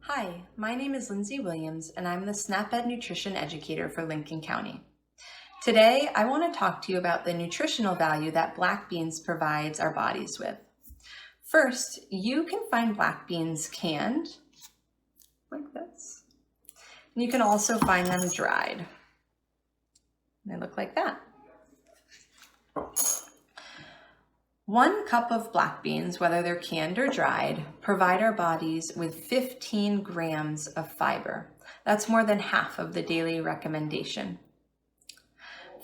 Hi, my name is Lindsay Williams, and I'm the SNAP-Ed Nutrition Educator for Lincoln County. Today, I want to talk to you about the nutritional value that black beans provides our bodies with. First, you can find black beans canned, like this. And you can also find them dried. They look like that. 1 cup of black beans, whether they're canned or dried, provide our bodies with 15 grams of fiber. That's more than half of the daily recommendation.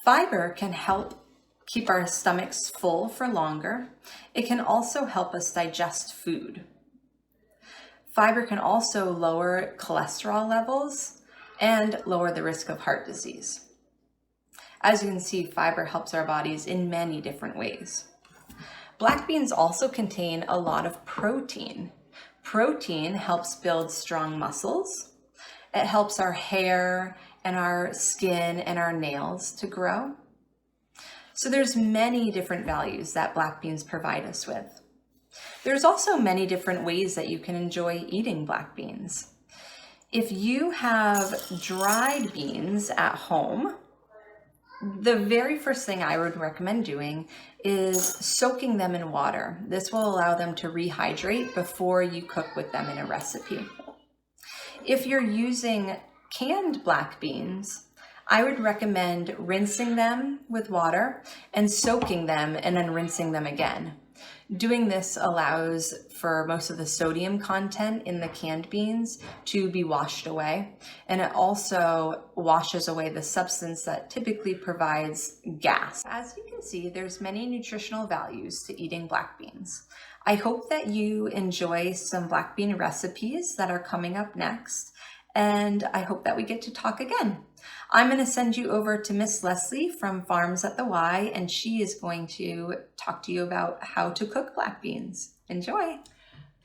Fiber can help keep our stomachs full for longer. It can also help us digest food. Fiber can also lower cholesterol levels and lower the risk of heart disease. As you can see, fiber helps our bodies in many different ways. Black beans also contain a lot of protein. Protein helps build strong muscles. It helps our hair and our skin and our nails to grow. So there's many different values that black beans provide us with. There's also many different ways that you can enjoy eating black beans. If you have dried beans at home, the very first thing I would recommend doing is soaking them in water. This will allow them to rehydrate before you cook with them in a recipe. If you're using canned black beans, I would recommend rinsing them with water and soaking them and then rinsing them again. Doing this allows for most of the sodium content in the canned beans to be washed away, and it also washes away the substance that typically provides gas. As you can see, there's many nutritional values to eating black beans. I hope that you enjoy some black bean recipes that are coming up next, and I hope that we get to talk again. I'm going to send you over to Miss Leslie from Farms at the Y, and she is going to talk to you about how to cook black beans. Enjoy.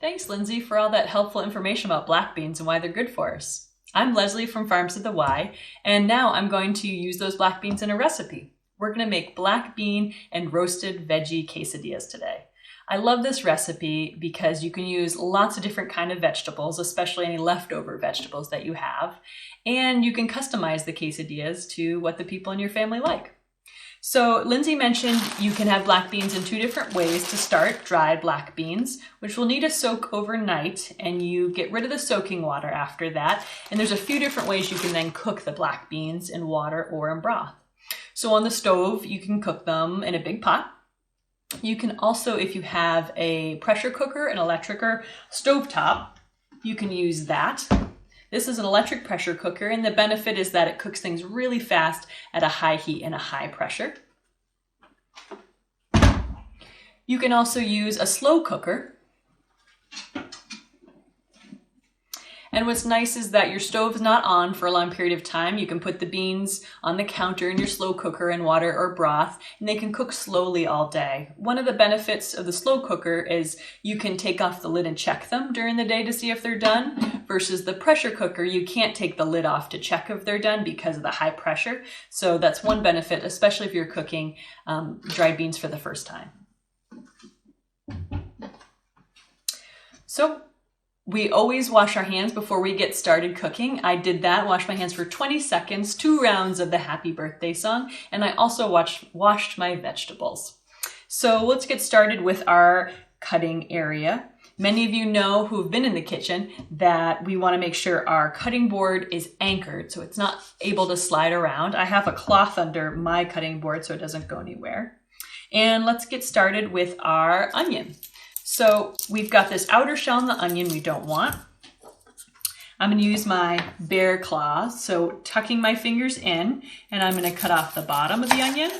Thanks, Lindsay, for all that helpful information about black beans and why they're good for us. I'm Leslie from Farms at the Y, and now I'm going to use those black beans in a recipe. We're going to make black bean and roasted veggie quesadillas today. I love this recipe because you can use lots of different kind of vegetables, especially any leftover vegetables that you have, and you can customize the quesadillas to what the people in your family like. So Lindsay mentioned you can have black beans in 2 different ways to start. Dried black beans, which will need to soak overnight, and you get rid of the soaking water after that. And there's a few different ways you can then cook the black beans in water or in broth. So on the stove, you can cook them in a big pot. You can also, if you have a pressure cooker, an electric or stovetop, you can use that. This is an electric pressure cooker, and the benefit is that it cooks things really fast at a high heat and a high pressure. You can also use a slow cooker. And what's nice is that your stove is not on for a long period of time. You can put the beans on the counter in your slow cooker in water or broth, and they can cook slowly all day. One of the benefits of the slow cooker is you can take off the lid and check them during the day to see if they're done, versus the pressure cooker, you can't take the lid off to check if they're done because of the high pressure. So that's one benefit, especially if you're cooking dried beans for the first time. So we always wash our hands before we get started cooking. I did that, washed my hands for 20 seconds, 2 rounds of the happy birthday song, and I also washed my vegetables. So let's get started with our cutting area. Many of you know who've been in the kitchen that we want to make sure our cutting board is anchored so it's not able to slide around. I have a cloth under my cutting board so it doesn't go anywhere. And let's get started with our onion. So we've got this outer shell on the onion we don't want. I'm going to use my bare claws, so tucking my fingers in, and I'm going to cut off the bottom of the onion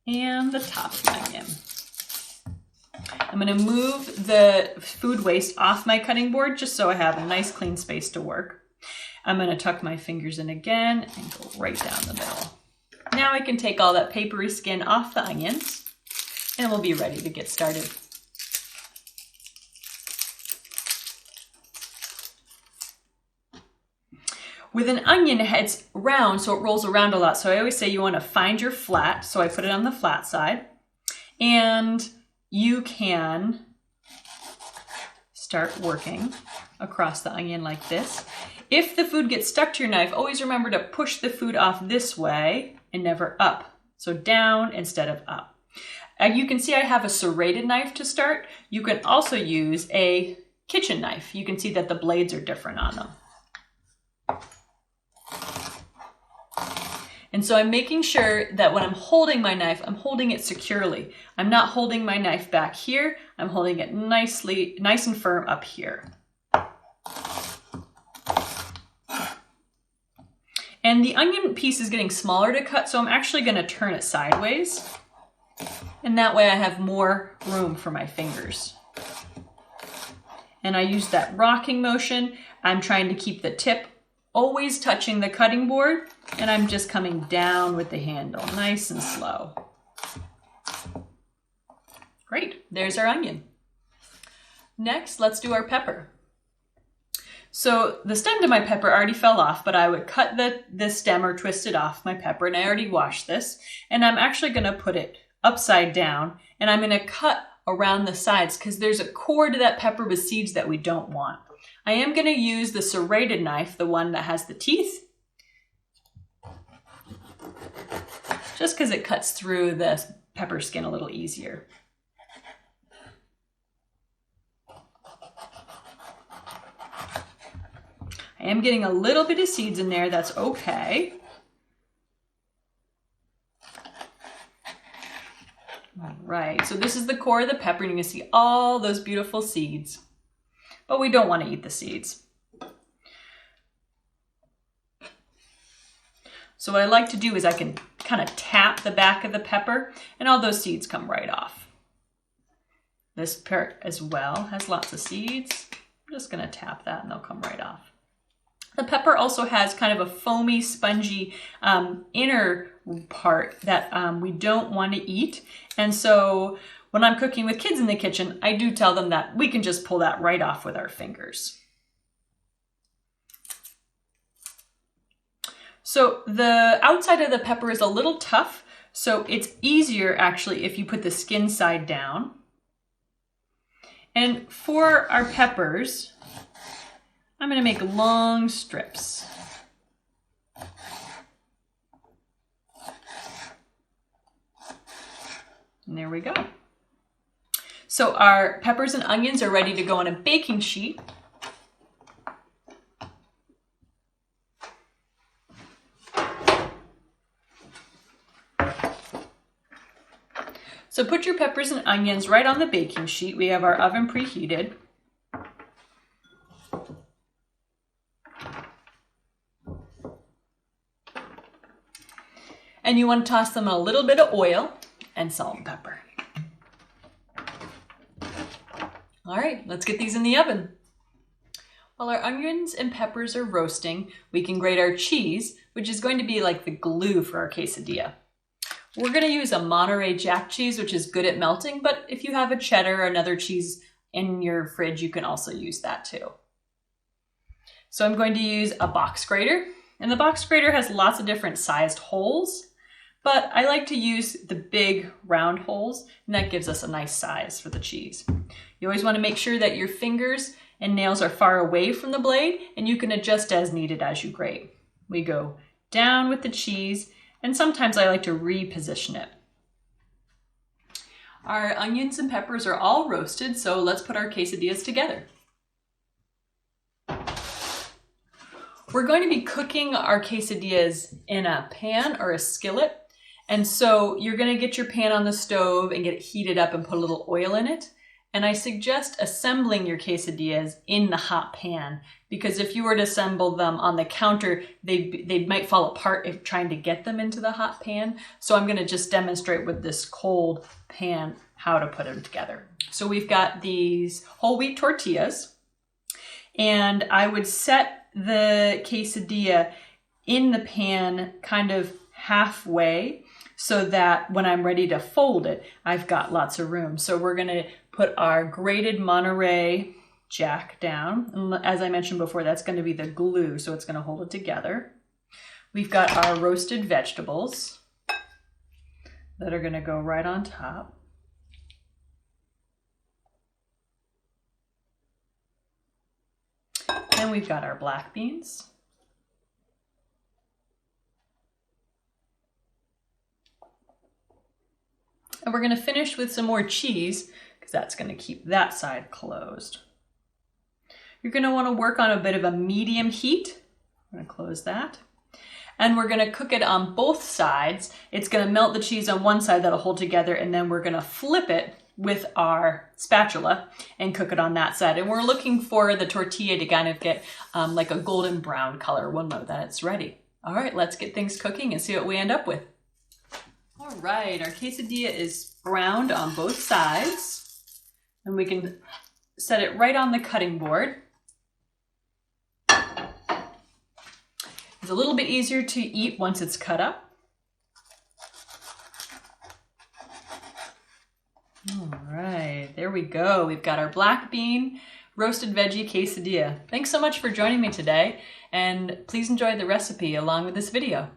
and the top of the onion. I'm going to move the food waste off my cutting board just so I have a nice clean space to work. I'm going to tuck my fingers in again and go right down the middle. Now I can take all that papery skin off the onions, and we'll be ready to get started. With an onion, it's round, so it rolls around a lot. So I always say you want to find your flat. So I put it on the flat side. And you can start working across the onion like this. If the food gets stuck to your knife, always remember to push the food off this way and never up. So down instead of up. You can see I have a serrated knife to start. You can also use a kitchen knife. You can see that the blades are different on them. And so I'm making sure that when I'm holding my knife, I'm holding it securely. I'm not holding my knife back here. I'm holding it nice and firm up here. And the onion piece is getting smaller to cut, so I'm actually going to turn it sideways. And that way I have more room for my fingers. And I use that rocking motion. I'm trying to keep the tip always touching the cutting board, and I'm just coming down with the handle, nice and slow. Great, there's our onion. Next, let's do our pepper. So the stem to my pepper already fell off, but I would cut the stem or twist it off my pepper, and I already washed this, and I'm actually gonna put it upside down, and I'm gonna cut around the sides because there's a core to that pepper with seeds that we don't want. I am going to use the serrated knife, the one that has the teeth, just because it cuts through the pepper skin a little easier. I am getting a little bit of seeds in there, that's okay. All right, so this is the core of the pepper, and you can see all those beautiful seeds. But we don't want to eat the seeds. So what I like to do is I can kind of tap the back of the pepper and all those seeds come right off. This part as well has lots of seeds. I'm just going to tap that and they'll come right off. The pepper also has kind of a foamy, spongy inner part that we don't want to eat. And so when I'm cooking with kids in the kitchen, I do tell them that we can just pull that right off with our fingers. So the outside of the pepper is a little tough, so it's easier actually if you put the skin side down. And for our peppers, I'm going to make long strips. And there we go. So our peppers and onions are ready to go on a baking sheet. So put your peppers and onions right on the baking sheet. We have our oven preheated. And you want to toss them in a little bit of oil and salt and pepper. All right, let's get these in the oven. While our onions and peppers are roasting, we can grate our cheese, which is going to be like the glue for our quesadilla. We're going to use a Monterey Jack cheese, which is good at melting, but if you have a cheddar or another cheese in your fridge, you can also use that too. So I'm going to use a box grater, and the box grater has lots of different sized holes, but I like to use the big round holes, and that gives us a nice size for the cheese. You always want to make sure that your fingers and nails are far away from the blade, and you can adjust as needed as you grate. We go down with the cheese, and sometimes I like to reposition it. Our onions and peppers are all roasted, so let's put our quesadillas together. We're going to be cooking our quesadillas in a pan or a skillet. And so you're going to get your pan on the stove and get it heated up and put a little oil in it. And I suggest assembling your quesadillas in the hot pan, because if you were to assemble them on the counter, they might fall apart if trying to get them into the hot pan. So I'm going to just demonstrate with this cold pan how to put them together. So we've got these whole wheat tortillas, and I would set the quesadilla in the pan kind of halfway so that when I'm ready to fold it, I've got lots of room. So we're going to put our grated Monterey Jack down. And as I mentioned before, that's going to be the glue, so it's going to hold it together. We've got our roasted vegetables that are going to go right on top. And we've got our black beans. And we're gonna finish with some more cheese because that's gonna keep that side closed. You're gonna wanna work on a bit of a medium heat. I'm gonna close that. And we're gonna cook it on both sides. It's gonna melt the cheese on one side that'll hold together, and then we're gonna flip it with our spatula and cook it on that side. And we're looking for the tortilla to kind of get like a golden brown color. We'll know that it's ready. All right, let's get things cooking and see what we end up with. All right, our quesadilla is browned on both sides, and we can set it right on the cutting board. It's a little bit easier to eat once it's cut up. All right, there we go. We've got our black bean roasted veggie quesadilla. Thanks so much for joining me today, and please enjoy the recipe along with this video.